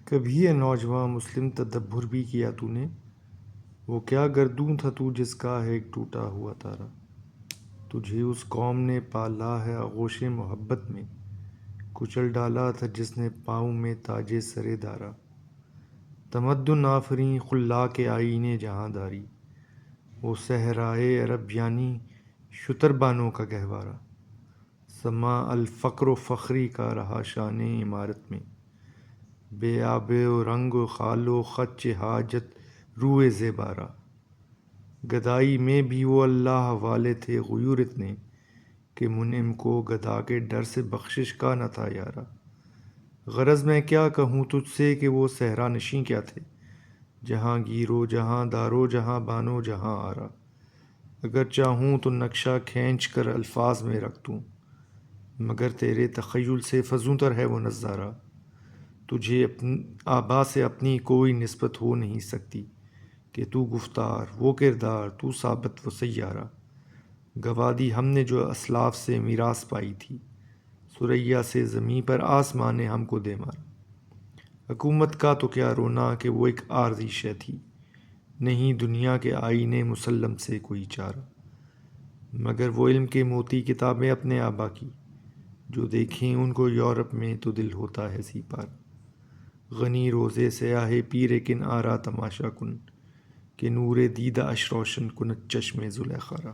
کبھی یہ نوجواں مسلم تدبر بھی کیا تو نے؟ وہ کیا گردوں تھا تو جس کا ہے ایک ٹوٹا ہوا تارا۔ تجھے اس قوم نے پالا ہے آغوش محبت میں، کچل ڈالا تھا جس نے پاؤں میں تاج سر دارا۔ تمدن آفریں خلا کے آئینے جہاں داری، وہ صحرائے عرب یعنی شتر بانوں کا گہوارہ۔ سما الفقر و فخری کا رہا شان عمارت میں، بے آب و رنگ و خال و خط حاجت روئے زیبارہ۔ گدائی میں بھی وہ اللہ والے تھے غیور اتنے، کہ منعم کو گدا کے ڈر سے بخشش کا نہ تھا یارا۔ غرض میں کیا کہوں تجھ سے کہ وہ صحرا نشیں کیا تھے، جہاں گیرو جہاں دارو جہاں بانو جہاں آرا۔ اگر چاہوں تو نقشہ کھینچ کر الفاظ میں رکھ دوں، مگر تیرے تخیل سے فزوں تر ہے وہ نظارہ۔ تجھے آبا سے اپنی کوئی نسبت ہو نہیں سکتی، کہ تو گفتار وہ کردار تو ثابت وہ سیارہ۔ گوا دی ہم نے جو اسلاف سے میراث پائی تھی، ثریا سے زمیں پر آسمان نے ہم کو دے مارا۔ حکومت کا تو کیا رونا کہ وہ ایک عارضی شے تھی، نہیں دنیا کے آئینے مسلم سے کوئی چارہ۔ مگر وہ علم کے موتی کتابیں اپنے آبا کی، جو دیکھیں ان کو یورپ میں تو دل ہوتا ہے سی پار۔ غنی روزے سیاہ پیر کن آرا تماشا کن، کہ نور دیدہ اش روشن کند چشم زلیخا را۔